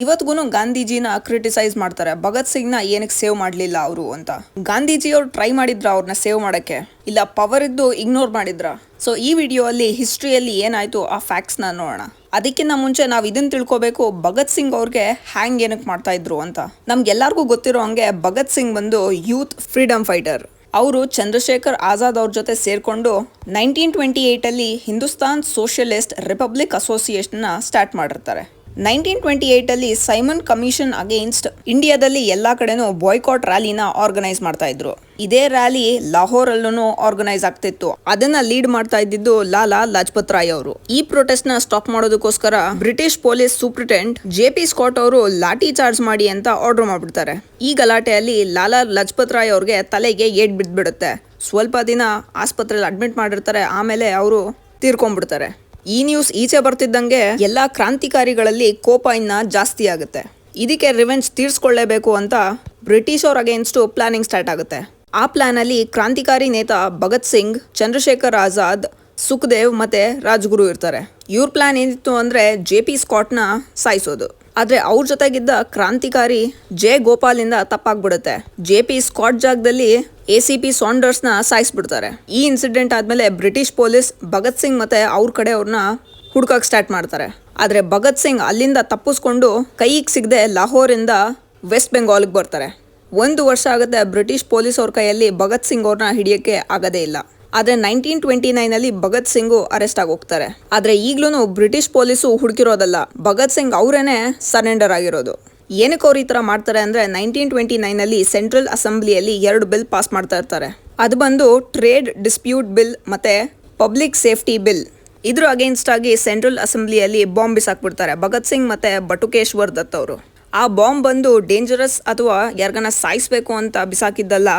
ಇವತ್ತಿಗೂ ಗಾಂಧೀಜಿನ ಕ್ರಿಟಿಸೈಸ್ ಮಾಡ್ತಾರೆ. ಭಗತ್ ಸಿಂಗ್ನ ಏನಕ್ಕೆ ಸೇವ್ ಮಾಡಲಿಲ್ಲ ಅವರು ಅಂತ. ಗಾಂಧೀಜಿಯವ್ರು ಟ್ರೈ ಮಾಡಿದ್ರ ಅವ್ರನ್ನ ಸೇವ್ ಮಾಡಕ್ಕೆ, ಇಲ್ಲ ಪವರ್ ಇದ್ದು ಇಗ್ನೋರ್ ಮಾಡಿದ್ರ? ಸೊ ಈ ವಿಡಿಯೋ ಅಲ್ಲಿ ಹಿಸ್ಟ್ರಿಯಲ್ಲಿ ಏನಾಯ್ತು ಆ ಫ್ಯಾಕ್ಟ್ಸ್ನ ನೋಡೋಣ. ಅದಕ್ಕಿಂತ ಮುಂಚೆ ನಾವು ಇದನ್ನ ತಿಳ್ಕೊಬೇಕು, ಭಗತ್ ಸಿಂಗ್ ಅವ್ರಿಗೆ ಹ್ಯಾಂಗ್ ಏನಕ್ಕೆ ಮಾಡ್ತಾ ಇದ್ರು ಅಂತ. ನಮ್ಗೆಲ್ಲರಿಗೂ ಗೊತ್ತಿರೋ ಹಂಗೆ ಭಗತ್ ಸಿಂಗ್ ಬಂದು ಯೂತ್ ಫ್ರೀಡಮ್ ಫೈಟರ್. ಅವರು ಚಂದ್ರಶೇಖರ್ ಆಜಾದ್ ಅವ್ರ ಜೊತೆ ಸೇರ್ಕೊಂಡು 1928 ಅಲ್ಲಿ Hindustan socialist republic association start ಮಾಡಿರ್ತಾರೆ. 1928 ಅಲ್ಲಿ ಸೈಮನ್ ಕಮಿಷನ್ ಅಗೇನ್ಸ್ಟ್ ಇಂಡಿಯಾದಲ್ಲಿ ಎಲ್ಲಾ ಕಡೆನೂ ಬಾಯ್ಕಾಟ್ ರ್ಯಾಲಿನ ಆರ್ಗನೈಸ್ ಮಾಡ್ತಾ ಇದ್ರು. ಇದೇ ರ್ಯಾಲಿ ಲಾಹೋರ್ ಅಲ್ಲೂ ಆರ್ಗನೈಸ್ ಆಗ್ತಿತ್ತು. ಅದನ್ನ ಲೀಡ್ ಮಾಡ್ತಾ ಇದ್ದಿದ್ದು ಲಾಲಾ ಲಜಪತ್ ರಾಯ್ ಅವರು. ಈ ಪ್ರೊಟೆಸ್ಟ್ ನ ಸ್ಟಾಪ್ ಮಾಡೋದಕ್ಕೋಸ್ಕರ ಬ್ರಿಟಿಷ್ ಪೊಲೀಸ್ ಸೂಪ್ರಿಟೆಂಡ್ JP ಸ್ಕಾಟ್ ಅವರು ಲಾಠಿ ಚಾರ್ಜ್ ಮಾಡಿ ಅಂತ ಆರ್ಡರ್ ಮಾಡ್ಬಿಡ್ತಾರೆ. ಈ ಗಲಾಟೆಯಲ್ಲಿ ಲಾಲಾ ಲಜಪತ್ ರಾಯ್ ಅವ್ರಿಗೆ ತಲೆಗೆ ಏಟ್ ಬಿದ್ಬಿಡುತ್ತೆ. ಸ್ವಲ್ಪ ದಿನ ಆಸ್ಪತ್ರೆಯಲ್ಲಿ ಅಡ್ಮಿಟ್ ಮಾಡಿರ್ತಾರೆ. ಆಮೇಲೆ ಅವರು ತೀರ್ಕೊಂಡ್ಬಿಡ್ತಾರೆ. ಈ ನ್ಯೂಸ್ ಈಚೆ ಬರ್ತಿದ್ದಂಗೆ ಎಲ್ಲಾ ಕ್ರಾಂತಿಕಾರಿಗಳಲ್ಲಿ ಕೋಪ ಇನ್ನ ಜಾಸ್ತಿ ಆಗುತ್ತೆ. ಇದಕ್ಕೆ ರಿವೆಂಜ್ ತೀರ್ಸ್ಕೊಳ್ಳೇಬೇಕು ಅಂತ ಬ್ರಿಟಿಷ್ ಅವ್ರ ಅಗೇನ್ಸ್ಟ್ ಪ್ಲಾನಿಂಗ್ ಸ್ಟಾರ್ಟ್ ಆಗುತ್ತೆ. ಆ ಪ್ಲಾನ್ ಅಲ್ಲಿ ಕ್ರಾಂತಿಕಾರಿ ನೇತಾ ಭಗತ್ ಸಿಂಗ್, ಚಂದ್ರಶೇಖರ್ ಆಜಾದ್, ಸುಖದೇವ್ ಮತ್ತೆ ರಾಜ್ಗುರು ಇರ್ತಾರೆ. ಇವ್ರ ಪ್ಲಾನ್ ಏನಿತ್ತು ಅಂದ್ರೆ JP ಸ್ಕಾಟ್ ನ ಸಾಯಿಸೋದು. ಆದ್ರೆ ಅವ್ರ ಜೊತೆಗಿದ್ದ ಕ್ರಾಂತಿಕಾರಿ ಜೆ ಗೋಪಾಲ್ ಇಂದ ತಪ್ಪಾಗ್ಬಿಡುತ್ತೆ. JP ಸ್ಕಾಟ್ ಜಾಗದಲ್ಲಿ ACP ಸಾಂಡರ್ಸ್ ನ ಸಾಯಿಸ್ಬಿಡ್ತಾರೆ. ಈ ಇನ್ಸಿಡೆಂಟ್ ಆದ್ಮೇಲೆ ಬ್ರಿಟಿಷ್ ಪೊಲೀಸ್ ಭಗತ್ ಸಿಂಗ್ ಮತ್ತೆ ಅವ್ರ ಕಡೆ ಅವ್ರನ್ನ ಹುಡ್ಕಕ್ ಸ್ಟಾರ್ಟ್ ಮಾಡ್ತಾರೆ. ಆದ್ರೆ ಭಗತ್ ಸಿಂಗ್ ಅಲ್ಲಿಂದ ತಪ್ಪಿಸ್ಕೊಂಡು ಕೈಗೆ ಸಿಗದೆ ಲಾಹೋರ್ ಇಂದ ವೆಸ್ಟ್ ಬೆಂಗಾಲ್ಗೆ ಬರ್ತಾರೆ. 1 ವರ್ಷ ಆಗುತ್ತೆ ಬ್ರಿಟಿಷ್ ಪೊಲೀಸ್ ಅವ್ರ ಕೈಯಲ್ಲಿ ಭಗತ್ ಸಿಂಗ್ ಅವ್ರನ್ನ ಹಿಡಿಯಕ್ಕೆ ಆಗದೇ ಇಲ್ಲ. ಆದ್ರೆ 1929 ಅಲ್ಲಿ ಭಗತ್ ಸಿಂಗ್ ಅರೆಸ್ಟ್ ಆಗಿ ಹೋಗ್ತಾರೆ. ಆದ್ರೆ ಈಗ್ಲೂ ಬ್ರಿಟಿಷ್ ಪೊಲೀಸು ಹುಡುಕಿರೋದಲ್ಲ, ಭಗತ್ ಸಿಂಗ್ ಅವರೇನೆ ಸರೆಂಡರ್ ಆಗಿರೋದು. ಏನಕ್ಕೆ ಅವ್ರು ಈ ತರ ಮಾಡ್ತಾರೆ ಅಂದ್ರೆ 1929 ಅಲ್ಲಿ ಸೆಂಟ್ರಲ್ ಅಸೆಂಬ್ಲಿಯಲ್ಲಿ 2 ಬಿಲ್ ಪಾಸ್ ಮಾಡ್ತಾ ಇರ್ತಾರೆ. ಅದು ಬಂದು ಟ್ರೇಡ್ ಡಿಸ್ಪ್ಯೂಟ್ ಬಿಲ್ ಮತ್ತೆ ಪಬ್ಲಿಕ್ ಸೇಫ್ಟಿ ಬಿಲ್. ಇದ್ರ ಅಗೇನ್ಸ್ಟ್ ಆಗಿ ಸೆಂಟ್ರಲ್ ಅಸೆಂಬ್ಲಿಯಲ್ಲಿ ಬಾಂಬ್ ಬಿಸಾಕ್ಬಿಡ್ತಾರೆ ಭಗತ್ ಸಿಂಗ್ ಮತ್ತೆ ಬಟುಕೇಶ್ವರ್ ದತ್ ಅವರು. ಆ ಬಾಂಬ್ ಬಂದು ಡೇಂಜರಸ್ ಅಥವಾ ಯಾರಿಗನ್ನ ಸಾಯಿಸ್ಬೇಕು ಅಂತ ಬಿಸಾಕಿದ್ದಲ್ಲ.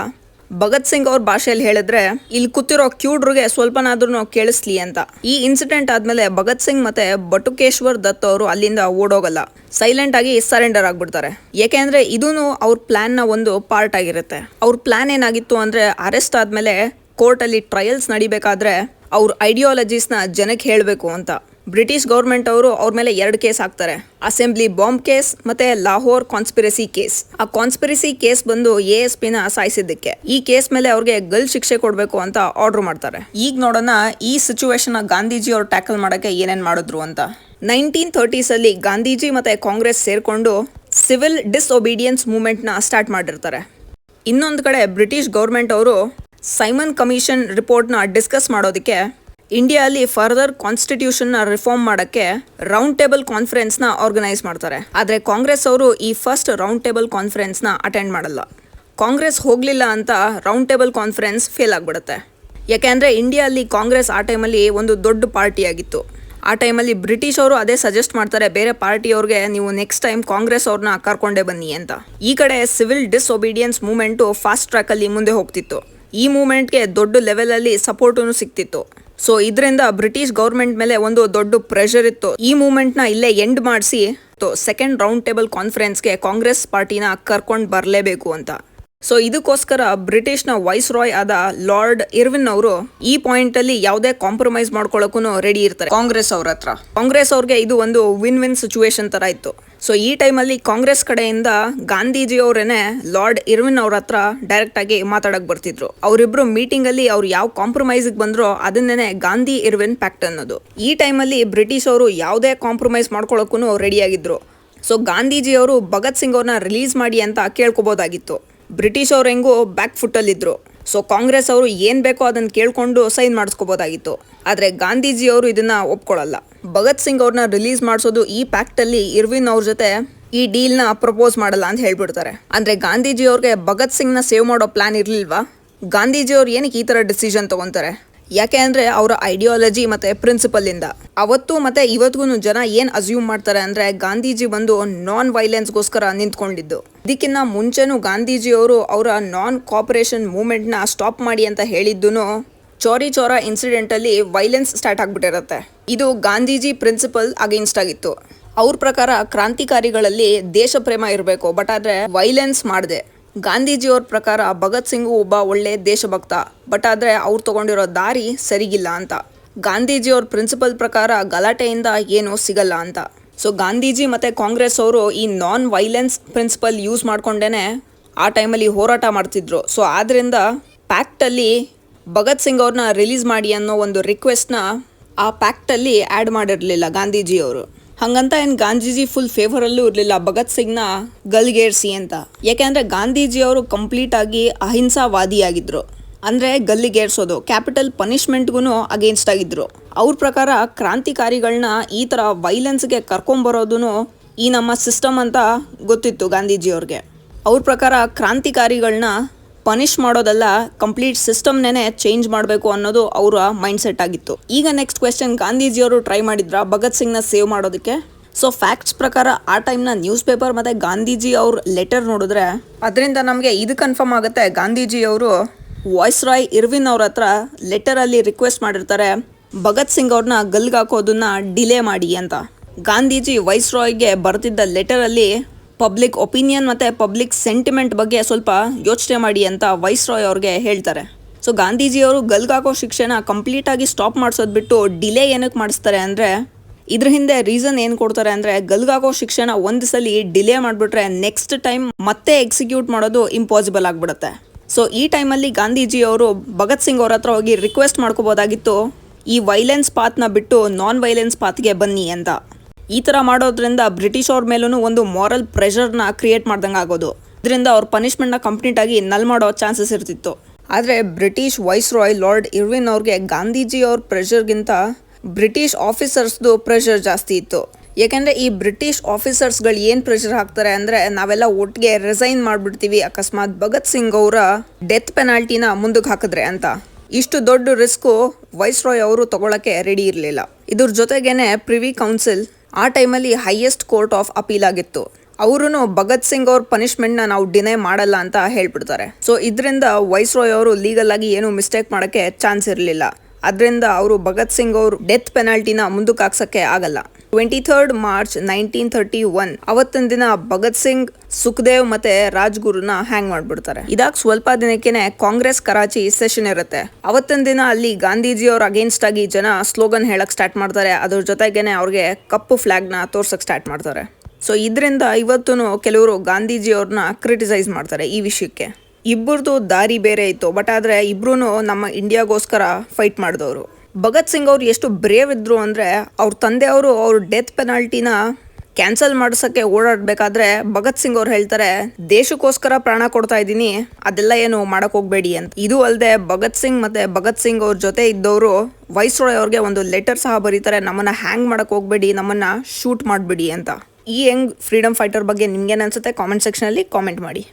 ಭಗತ್ ಸಿಂಗ್ ಅವ್ರ ಭಾಷೆಯಲ್ಲಿ ಹೇಳಿದ್ರೆ ಇಲ್ಲಿ ಕೂತಿರೋ ಕ್ಯೂಡ್ರಿಗೆ ಸ್ವಲ್ಪನಾದ್ರೂ ಕೇಳಿಸ್ಲಿ ಅಂತ. ಈ ಇನ್ಸಿಡೆಂಟ್ ಆದ್ಮೇಲೆ ಭಗತ್ ಸಿಂಗ್ ಮತ್ತೆ ಬಟುಕೇಶ್ವರ್ ದತ್ ಅವರು ಅಲ್ಲಿಂದ ಓಡೋಗಲ್ಲ, ಸೈಲೆಂಟ್ ಆಗಿ ಸರೆಂಡರ್ ಆಗ್ಬಿಡ್ತಾರೆ. ಯಾಕೆಂದ್ರೆ ಇದೂನು ಅವ್ರ ಪ್ಲಾನ್ ನ ಒಂದು ಪಾರ್ಟ್ ಆಗಿರುತ್ತೆ. ಅವ್ರ ಪ್ಲಾನ್ ಏನಾಗಿತ್ತು ಅಂದ್ರೆ ಅರೆಸ್ಟ್ ಆದ್ಮೇಲೆ ಕೋರ್ಟ್ ಅಲ್ಲಿ ಟ್ರಯಲ್ಸ್ ನಡಿಬೇಕಾದ್ರೆ ಅವ್ರ ಐಡಿಯಾಲಜೀಸ್ ನ ಜನಕ್ಕೆ ಹೇಳಬೇಕು ಅಂತ. ಬ್ರಿಟಿಷ್ ಗೌರ್ಮೆಂಟ್ ಅವರು ಅವ್ರ ಮೇಲೆ 2 ಕೇಸ್ ಹಾಕ್ತಾರೆ. ಅಸೆಂಬ್ಲಿ ಬಾಂಬ್ ಕೇಸ್ ಮತ್ತೆ ಲಾಹೋರ್ ಕಾನ್ಸ್ಪಿರಸಿ ಕೇಸ್. ಆ ಕಾನ್ಸ್ಪಿರಸಿ ಕೇಸ್ ಬಂದು ASP ನ ಸಾಯಿಸಿದ್ದಕ್ಕೆ. ಈ ಕೇಸ್ ಮೇಲೆ ಅವ್ರಿಗೆ ಗಲ್ ಶಿಕ್ಷೆ ಕೊಡ್ಬೇಕು ಅಂತ ಆರ್ಡರ್ ಮಾಡ್ತಾರೆ. ಈಗ ನೋಡೋಣ ಈ ಸಿಚುವೇಶನ್ ಗಾಂಧೀಜಿ ಅವ್ರು ಟ್ಯಾಕಲ್ ಮಾಡಕ್ಕೆ ಏನೇನ್ ಮಾಡಿದ್ರು ಅಂತ. 1930s ಅಲ್ಲಿ ಗಾಂಧೀಜಿ ಮತ್ತೆ ಕಾಂಗ್ರೆಸ್ ಸೇರ್ಕೊಂಡು ಸಿವಿಲ್ ಡಿಸ್ಒಬೀಡಿಯನ್ಸ್ ಮೂವ್ಮೆಂಟ್ ನ ಸ್ಟಾರ್ಟ್ ಮಾಡಿರ್ತಾರೆ. ಇನ್ನೊಂದು ಕಡೆ ಬ್ರಿಟಿಷ್ ಗೌರ್ಮೆಂಟ್ ಅವರು ಸೈಮನ್ ಕಮಿಷನ್ ರಿಪೋರ್ಟ್ ನ ಡಿಸ್ಕಸ್ ಮಾಡೋದಕ್ಕೆ ಇಂಡಿಯಾ ಅಲ್ಲಿ ಫರ್ದರ್ ಕಾನ್ಸ್ಟಿಟ್ಯೂಷನ್ ನ ರಿಫಾರ್ಮ್ ಮಾಡಕ್ಕೆ ರೌಂಡ್ ಟೇಬಲ್ ಕಾನ್ಫರೆನ್ಸ್ ನ ಆರ್ಗನೈಸ್ ಮಾಡ್ತಾರೆ. ಆದ್ರೆ ಕಾಂಗ್ರೆಸ್ ಅವರು ಈ ಫಸ್ಟ್ ರೌಂಡ್ ಟೇಬಲ್ ಕಾನ್ಫರೆನ್ಸ್ ನ ಅಟೆಂಡ್ ಮಾಡಲ್ಲ. ಕಾಂಗ್ರೆಸ್ ಹೋಗ್ಲಿಲ್ಲ ಅಂತ ರೌಂಡ್ ಟೇಬಲ್ ಕಾನ್ಫರೆನ್ಸ್ ಫೇಲ್ ಆಗ್ಬಿಡುತ್ತೆ. ಯಾಕೆಂದ್ರೆ ಇಂಡಿಯಾ ಅಲ್ಲಿ ಕಾಂಗ್ರೆಸ್ ಆ ಟೈಮಲ್ಲಿ ಒಂದು ದೊಡ್ಡ ಪಾರ್ಟಿ ಆಗಿತ್ತು. ಆ ಟೈಮಲ್ಲಿ ಬ್ರಿಟಿಷ್ ಅವರು ಅದೇ ಸಜೆಸ್ಟ್ ಮಾಡ್ತಾರೆ ಬೇರೆ ಪಾರ್ಟಿಯವ್ರಿಗೆ, ನೀವು ನೆಕ್ಸ್ಟ್ ಟೈಮ್ ಕಾಂಗ್ರೆಸ್ ಅವ್ರನ್ನ ಕರ್ಕೊಂಡೇ ಬನ್ನಿ ಅಂತ. ಈ ಕಡೆ ಸಿವಿಲ್ ಡಿಸ್ಒಬೀಡಿಯನ್ಸ್ ಮೂವ್ಮೆಂಟ್ ಫಾಸ್ಟ್ ಟ್ರ್ಯಾಕ್ ಅಲ್ಲಿ ಮುಂದೆ ಹೋಗ್ತಿತ್ತು. ಈ ಮೂವ್ಮೆಂಟ್ಗೆ ದೊಡ್ಡ ಲೆವೆಲ್ ಅಲ್ಲಿ ಸಪೋರ್ಟು ಸಿಕ್ತಿತ್ತು. ಸೊ ಇದರಿಂದ ಬ್ರಿಟಿಷ್ ಗೌರ್ಮೆಂಟ್ ಮೇಲೆ ಒಂದು ದೊಡ್ಡ ಪ್ರೆಷರ್ ಇತ್ತು. ಈ ಮೂವ್ಮೆಂಟ್ ನ ಇಲ್ಲೇ ಎಂಡ್ ಮಾಡಿಸಿ ಸೆಕೆಂಡ್ ರೌಂಡ್ ಟೇಬಲ್ ಕಾನ್ಫರೆನ್ಸ್ಗೆ ಕಾಂಗ್ರೆಸ್ ಪಾರ್ಟಿನ ಕರ್ಕೊಂಡು ಬರಲೇಬೇಕು ಅಂತ. ಸೊ ಇದಕ್ಕೋಸ್ಕರ ಬ್ರಿಟಿಷ್ ನ ವೈಸ್ ರಾಯ್ ಆದ ಲಾರ್ಡ್ ಇರ್ವಿನ್ ಅವರು ಈ ಪಾಯಿಂಟ್ ಅಲ್ಲಿ ಯಾವುದೇ ಕಾಂಪ್ರಮೈಸ್ ಮಾಡ್ಕೊಳ್ಳೋಕು ರೆಡಿ ಇರ್ತಾರೆ ಕಾಂಗ್ರೆಸ್ ಅವ್ರ ಹತ್ರ. ಕಾಂಗ್ರೆಸ್ ಅವ್ರಿಗೆ ಇದು ಒಂದು ವಿನ್ ವಿನ್ ಸಿಚುವೇಶನ್ ತರ ಇತ್ತು. ಸೊ ಈ ಟೈಮಲ್ಲಿ ಕಾಂಗ್ರೆಸ್ ಕಡೆಯಿಂದ ಗಾಂಧೀಜಿ ಅವರೇನೆ ಲಾರ್ಡ್ ಇರ್ವಿನ್ ಅವ್ರ ಹತ್ರ ಡೈರೆಕ್ಟ್ ಆಗಿ ಮಾತಾಡಕ್ ಬರ್ತಿದ್ರು. ಅವರಿಬ್ರು ಮೀಟಿಂಗ್ ಅಲ್ಲಿ ಅವ್ರು ಯಾವ ಕಾಂಪ್ರಮೈಸ್ ಬಂದ್ರೋ ಅದನ್ನೇ ಗಾಂಧಿ ಇರ್ವಿನ್ ಪ್ಯಾಕ್ಟ್ ಅನ್ನೋದು. ಈ ಟೈಮಲ್ಲಿ ಬ್ರಿಟಿಷ್ ಅವರು ಯಾವುದೇ ಕಾಂಪ್ರಮೈಸ್ ಮಾಡ್ಕೊಳ್ಳೋಕು ರೆಡಿ ಆಗಿದ್ರು. ಸೊ ಗಾಂಧೀಜಿ ಅವರು ಭಗತ್ ಸಿಂಗ್ ಅವ್ರನ್ನ ರಿಲೀಸ್ ಮಾಡಿ ಅಂತ ಕೇಳ್ಕೊಬೋದಾಗಿತ್ತು. ಬ್ರಿಟಿಷ್ ಅವ್ರು ಹೆಂಗೋ ಬ್ಯಾಕ್ ಫುಟ್ ಅಲ್ಲಿ ಇದ್ರು. ಸೊ ಕಾಂಗ್ರೆಸ್ ಅವರು ಏನ್ ಬೇಕೋ ಅದನ್ನ ಕೇಳ್ಕೊಂಡು ಸೈನ್ ಮಾಡಿಸ್ಕೋಬಹುದಾಗಿತ್ತು. ಆದ್ರೆ ಗಾಂಧೀಜಿ ಅವರು ಇದನ್ನ ಒಪ್ಕೊಳ್ಳಲ್ಲ. ಭಗತ್ ಸಿಂಗ್ ಅವ್ರನ್ನ ರಿಲೀಸ್ ಮಾಡಿಸೋದು ಈ ಪ್ಯಾಕ್ಟ್ ಅಲ್ಲಿ ಇರ್ವಿನ್ ಅವ್ರ ಜೊತೆ ಈ ಡೀಲ್ ನ ಪ್ರಪೋಸ್ ಮಾಡಲ್ಲ ಅಂತ ಹೇಳ್ಬಿಡ್ತಾರೆ. ಅಂದ್ರೆ ಗಾಂಧೀಜಿ ಅವ್ರಿಗೆ ಭಗತ್ ಸಿಂಗ್ ನ ಸೇವ್ ಮಾಡೋ ಪ್ಲಾನ್ ಇರ್ಲಿಲ್ವಾ? ಗಾಂಧೀಜಿ ಅವ್ರು ಏನಕ್ಕೆ ಈ ತರ ಡಿಸಿಷನ್ ತಗೊಂತಾರೆ? ಯಾಕೆ ಅಂದ್ರೆ ಅವರ ಐಡಿಯಾಲಜಿ ಮತ್ತೆ ಪ್ರಿನ್ಸಿಪಲ್ ಇಂದ. ಅವತ್ತು ಮತ್ತೆ ಇವತ್ತಿಗೂ ಜನ ಏನ್ ಅಸ್ಯೂಮ್ ಮಾಡ್ತಾರೆ ಅಂದ್ರೆ ಗಾಂಧೀಜಿ ಬಂದು ನಾನ್ ವೈಲೆನ್ಸ್ಗೋಸ್ಕರ ನಿಂತ್ಕೊಂಡಿದ್ದು. ಇದಕ್ಕಿಂತ ಮುಂಚೆನೂ ಗಾಂಧೀಜಿ ಅವರು ಅವರ ನಾನ್ ಕೋಆಪರೇಷನ್ ಮೂವ್ಮೆಂಟ್ ನ ಸ್ಟಾಪ್ ಮಾಡಿ ಅಂತ ಹೇಳಿದ್ದು ಚೌರಿ ಚೌರಾ ಇನ್ಸಿಡೆಂಟ್ ಅಲ್ಲಿ ವೈಲೆನ್ಸ್ ಸ್ಟಾರ್ಟ್ ಆಗ್ಬಿಟ್ಟಿರುತ್ತೆ. ಇದು ಗಾಂಧೀಜಿ ಪ್ರಿನ್ಸಿಪಲ್ ಅಗೇನ್ಸ್ಟ್ ಆಗಿತ್ತು. ಅವ್ರ ಪ್ರಕಾರ ಕ್ರಾಂತಿಕಾರಿಗಳಲ್ಲಿ ದೇಶ ಪ್ರೇಮ ಇರಬೇಕು, ಬಟ್ ಆದ್ರೆ ವೈಲೆನ್ಸ್ ಮಾಡದೆ. ಗಾಂಧೀಜಿಯವ್ರ ಪ್ರಕಾರ ಭಗತ್ ಸಿಂಗು ಒಬ್ಬ ಒಳ್ಳೆ ದೇಶಭಕ್ತ, ಬಟ್ ಆದ್ರೆ ಅವ್ರು ತಗೊಂಡಿರೋ ದಾರಿ ಸರಿಗಿಲ್ಲ ಅಂತ. ಗಾಂಧೀಜಿಯವ್ರ ಪ್ರಿನ್ಸಿಪಲ್ ಪ್ರಕಾರ ಗಲಾಟೆಯಿಂದ ಏನೂ ಸಿಗಲ್ಲ ಅಂತ. ಸೊ ಗಾಂಧೀಜಿ ಮತ್ತು ಕಾಂಗ್ರೆಸ್ ಅವರು ಈ ನಾನ್ ವೈಲೆನ್ಸ್ ಪ್ರಿನ್ಸಿಪಲ್ ಯೂಸ್ ಮಾಡ್ಕೊಂಡೇ ಆ ಟೈಮಲ್ಲಿ ಹೋರಾಟ ಮಾಡ್ತಿದ್ರು. ಸೊ ಆದ್ದರಿಂದ ಪ್ಯಾಕ್ಟಲ್ಲಿ ಭಗತ್ ಸಿಂಗ್ ಅವ್ರನ್ನ ರಿಲೀಸ್ ಮಾಡಿ ಅನ್ನೋ ಒಂದು ರಿಕ್ವೆಸ್ಟ್ನ ಆ ಪ್ಯಾಕ್ಟಲ್ಲಿ ಆ್ಯಡ್ ಮಾಡಿರಲಿಲ್ಲ ಗಾಂಧೀಜಿಯವರು. ಹಾಗಂತ ಏನು ಗಾಂಧೀಜಿ ಫುಲ್ ಫೇವರಲ್ಲೂ ಇರಲಿಲ್ಲ ಭಗತ್ ಸಿಂಗ್ನ ಗಲ್ಗೇರಿಸಿ ಅಂತ. ಯಾಕೆಂದರೆ ಗಾಂಧೀಜಿಯವರು ಕಂಪ್ಲೀಟಾಗಿ ಅಹಿಂಸಾವಾದಿಯಾಗಿದ್ದರು. ಅಂದರೆ ಗಲ್ಲಿಗೇರಿಸೋದು, ಕ್ಯಾಪಿಟಲ್ ಪನಿಷ್ಮೆಂಟ್ಗೂ ಅಗೇನ್ಸ್ಟ್ ಆಗಿದ್ರು. ಅವ್ರ ಪ್ರಕಾರ ಕ್ರಾಂತಿಕಾರಿಗಳನ್ನ ಈ ಥರ ವೈಲೆನ್ಸ್ಗೆ ಕರ್ಕೊಂಬರೋದು ಈ ನಮ್ಮ ಸಿಸ್ಟಮ್ ಅಂತ ಗೊತ್ತಿತ್ತು ಗಾಂಧೀಜಿಯವ್ರಿಗೆ. ಅವ್ರ ಪ್ರಕಾರ ಕ್ರಾಂತಿಕಾರಿಗಳನ್ನ ಪನಿಷ್ ಮಾಡೋದಲ್ಲ, ಕಂಪ್ಲೀಟ್ ಸಿಸ್ಟಮ್ನೇ ಚೇಂಜ್ ಮಾಡಬೇಕು ಅನ್ನೋದು ಅವರ ಮೈಂಡ್ಸೆಟ್ ಆಗಿತ್ತು. ಈಗ ನೆಕ್ಸ್ಟ್ ಕ್ವೆಶ್ಚನ್, ಗಾಂಧೀಜಿಯವರು ಟ್ರೈ ಮಾಡಿದ್ರ ಭಗತ್ ಸಿಂಗ್ನ ಸೇವ್ ಮಾಡೋದಕ್ಕೆ? ಸೊ ಫ್ಯಾಕ್ಟ್ಸ್ ಪ್ರಕಾರ ಆ ಟೈಮ್ನ ನ್ಯೂಸ್ ಪೇಪರ್ ಮತ್ತು ಗಾಂಧೀಜಿ ಅವ್ರ ಲೆಟರ್ ನೋಡಿದ್ರೆ ಅದರಿಂದ ನಮಗೆ ಇದು ಕನ್ಫರ್ಮ್ ಆಗುತ್ತೆ, ಗಾಂಧೀಜಿಯವರು ವಾಯ್ಸ್ ರಾಯ್ ಇರ್ವಿನ್ ಅವ್ರ ಹತ್ರ ಲೆಟರಲ್ಲಿ ರಿಕ್ವೆಸ್ಟ್ ಮಾಡಿರ್ತಾರೆ ಭಗತ್ ಸಿಂಗ್ ಅವ್ರನ್ನ ಗಲ್ಗೆ ಹಾಕೋದನ್ನ ಡಿಲೇ ಮಾಡಿ ಅಂತ. ಗಾಂಧೀಜಿ ವಾಯ್ಸ್ ರಾಯ್ಗೆ ಬರ್ತಿದ್ದ ಲೆಟರಲ್ಲಿ ಪಬ್ಲಿಕ್ ಒಪಿನಿಯನ್ ಮತ್ತು ಪಬ್ಲಿಕ್ ಸೆಂಟಿಮೆಂಟ್ ಬಗ್ಗೆ ಸ್ವಲ್ಪ ಯೋಚನೆ ಮಾಡಿ ಅಂತ ವಾಯ್ಸ್ ರಾಯ್ ಅವ್ರಿಗೆ ಹೇಳ್ತಾರೆ. ಸೊ ಗಾಂಧೀಜಿಯವರು ಗಲ್ಗೆ ಹಾಕೋ ಶಿಕ್ಷೆನ ಕಂಪ್ಲೀಟಾಗಿ ಸ್ಟಾಪ್ ಮಾಡಿಸೋದು ಬಿಟ್ಟು ಡಿಲೇ ಏನಕ್ಕೆ ಮಾಡಿಸ್ತಾರೆ ಅಂದರೆ, ಇದ್ರ ಹಿಂದೆ ರೀಸನ್ ಏನು ಕೊಡ್ತಾರೆ ಅಂದರೆ, ಗಲ್ಗೆ ಹಾಕೋ ಶಿಕ್ಷೆನ ಒಂದು ಸಲ ಡಿಲೇ ಮಾಡಿಬಿಟ್ರೆ ನೆಕ್ಸ್ಟ್ ಟೈಮ್ ಮತ್ತೆ ಎಕ್ಸಿಕ್ಯೂಟ್ ಮಾಡೋದು ಇಂಪಾಸಿಬಲ್ ಆಗಿಬಿಡುತ್ತೆ. ಸೊ ಈ ಟೈಮಲ್ಲಿ ಗಾಂಧೀಜಿಯವರು ಭಗತ್ ಸಿಂಗ್ ಅವ್ರ ಹತ್ರ ಹೋಗಿ ರಿಕ್ವೆಸ್ಟ್ ಮಾಡ್ಕೋಬೋದಾಗಿತ್ತು, ಈ ವೈಲೆನ್ಸ್ ಪಾತ್ನ ಬಿಟ್ಟು ನಾನ್ ವೈಲೆನ್ಸ್ ಪಾತ್ಗೆ ಬನ್ನಿ ಅಂತ. ಈ ಥರ ಮಾಡೋದ್ರಿಂದ ಬ್ರಿಟಿಷ್ ಅವ್ರ ಮೇಲೂ ಒಂದು ಮಾರಲ್ ಪ್ರೆಷರ್ನ ಕ್ರಿಯೇಟ್ ಮಾಡ್ದಂಗೆ ಆಗೋದು. ಇದರಿಂದ ಅವ್ರ ಪನಿಷ್ಮೆಂಟ್ನ ಕಂಪ್ಲೀಟಾಗಿ ನಲ್ ಮಾಡೋ ಚಾನ್ಸಸ್ ಇರ್ತಿತ್ತು. ಆದರೆ British viceroy Lord Irwin ಅವ್ರಿಗೆ ಗಾಂಧೀಜಿ ಅವ್ರ ಪ್ರೆಷರ್ಗಿಂತ ಬ್ರಿಟಿಷ್ ಆಫೀಸರ್ಸ್ದು ಪ್ರೆಷರ್ ಜಾಸ್ತಿ ಇತ್ತು. ಯಾಕೆಂದರೆ ಈ ಬ್ರಿಟಿಷ್ ಆಫೀಸರ್ಸ್ಗಳು ಏನು ಪ್ರೆಷರ್ ಹಾಕ್ತಾರೆ ಅಂದರೆ, ನಾವೆಲ್ಲ ಒಟ್ಟಿಗೆ ರಿಸೈನ್ ಮಾಡಿಬಿಡ್ತೀವಿ ಅಕಸ್ಮಾತ್ ಭಗತ್ ಸಿಂಗ್ ಅವರ ಡೆತ್ ಪೆನಾಲ್ಟಿನ ಮುಂದಕ್ಕೆ ಹಾಕಿದ್ರೆ ಅಂತ. ಇಷ್ಟು ದೊಡ್ಡ ರಿಸ್ಕು ವೈಸ್ ರಾಯ್ ಅವರು ತಗೊಳ್ಳೋಕ್ಕೆ ರೆಡಿ ಇರಲಿಲ್ಲ. ಇದ್ರ ಜೊತೆಗೇನೆ ಪ್ರಿವಿ ಕೌನ್ಸಿಲ್ ಆ ಟೈಮಲ್ಲಿ ಹೈಯೆಸ್ಟ್ ಕೋರ್ಟ್ ಆಫ್ ಅಪೀಲ್ ಆಗಿತ್ತು. ಅವರು ಭಗತ್ ಸಿಂಗ್ ಅವ್ರ ಪನಿಷ್ಮೆಂಟ್ನ ನಾವು ಡಿನೈ ಮಾಡಲ್ಲ ಅಂತ ಹೇಳ್ಬಿಡ್ತಾರೆ. ಸೊ ಇದರಿಂದ ವೈಸ್ ರಾಯ್ ಅವರು ಲೀಗಲ್ ಆಗಿ ಏನು ಮಿಸ್ಟೇಕ್ ಮಾಡೋಕ್ಕೆ ಚಾನ್ಸ್ ಇರಲಿಲ್ಲ. ಅದರಿಂದ ಅವರು ಭಗತ್ ಸಿಂಗ್ ಅವರು ಡೆತ್ ಪೆನಾಲ್ಟಿನ ಮುಂದಕ್ಕೆ ಹಾಕ್ಸೋಕ್ಕೆ ಆಗಲ್ಲ. 23 ಮಾರ್ಚ್ 1931 ಅವತ್ತಿನ ದಿನ ಭಗತ್ ಸಿಂಗ್, ಸುಖದೇವ್ ಮತ್ತೆ ರಾಜ್ಗುರುನ ಹ್ಯಾಂಗ್ ಮಾಡ್ಬಿಡ್ತಾರೆ. ಇದಾಗ್ ಸ್ವಲ್ಪ ದಿನಕ್ಕೇನೆ ಕಾಂಗ್ರೆಸ್ ಕರಾಚಿ ಸೆಷನ್ ಇರುತ್ತೆ. ಅವತ್ತಿನ ದಿನ ಅಲ್ಲಿ ಗಾಂಧೀಜಿ ಅವ್ರ ಅಗೇನ್ಸ್ಟ್ ಆಗಿ ಜನ ಸ್ಲೋಗನ್ ಹೇಳಕ್ ಸ್ಟಾರ್ಟ್ ಮಾಡ್ತಾರೆ. ಅದ್ರ ಜೊತೆಗೇನೆ ಅವ್ರಿಗೆ ಕಪ್ಪು ಫ್ಲಾಗ್ನ ತೋರ್ಸಕ್ ಸ್ಟಾರ್ಟ್ ಮಾಡ್ತಾರೆ. ಸೊ ಇದರಿಂದ ಇವತ್ತು ಕೆಲವರು ಗಾಂಧೀಜಿ ಅವ್ರನ್ನ ಕ್ರಿಟಿಸೈಸ್ ಮಾಡ್ತಾರೆ ಈ ವಿಷಯಕ್ಕೆ. ಇಬ್ಬರದು ದಾರಿ ಬೇರೆ ಇತ್ತು, ಬಟ್ ಆದರೆ ಇಬ್ರು ನಮ್ಮ ಇಂಡಿಯಾಗೋಸ್ಕರ ಫೈಟ್ ಮಾಡಿದವರು. ಭಗತ್ ಸಿಂಗ್ ಅವ್ರು ಎಷ್ಟು ಬ್ರೇವ್ ಇದ್ರು ಅಂದರೆ, ಅವ್ರ ತಂದೆಯವರು ಅವ್ರ ಡೆತ್ ಪೆನಾಲ್ಟಿನ ಕ್ಯಾನ್ಸಲ್ ಮಾಡಿಸೋಕ್ಕೆ ಓಡಾಡಬೇಕಾದ್ರೆ ಭಗತ್ ಸಿಂಗ್ ಅವ್ರು ಹೇಳ್ತಾರೆ, ದೇಶಕ್ಕೋಸ್ಕರ ಪ್ರಾಣ ಕೊಡ್ತಾ ಇದ್ದೀನಿ, ಅದೆಲ್ಲ ಏನು ಮಾಡಕ್ ಹೋಗ್ಬೇಡಿ ಅಂತ. ಇದು ಅಲ್ಲದೆ ಭಗತ್ ಸಿಂಗ್ ಮತ್ತೆ ಭಗತ್ ಸಿಂಗ್ ಅವ್ರ ಜೊತೆ ಇದ್ದವರು ವೈಸ್ ರಾಯ್ ಅವ್ರಿಗೆ ಒಂದು ಲೆಟರ್ ಸಹ ಬರೀತಾರೆ, ನಮ್ಮನ್ನ ಹ್ಯಾಂಗ್ ಮಾಡಕ್ ಹೋಗ್ಬೇಡಿ, ನಮ್ಮನ್ನ ಶೂಟ್ ಮಾಡಬೇಡಿ ಅಂತ. ಈ ಯಂಗ್ ಫ್ರೀಡಮ್ ಫೈಟರ್ ಬಗ್ಗೆ ನಿಮ್ಗೇನು ಅನ್ಸುತ್ತೆ ಕಾಮೆಂಟ್ ಸೆಕ್ಷನಲ್ಲಿ ಕಾಮೆಂಟ್ ಮಾಡಿ.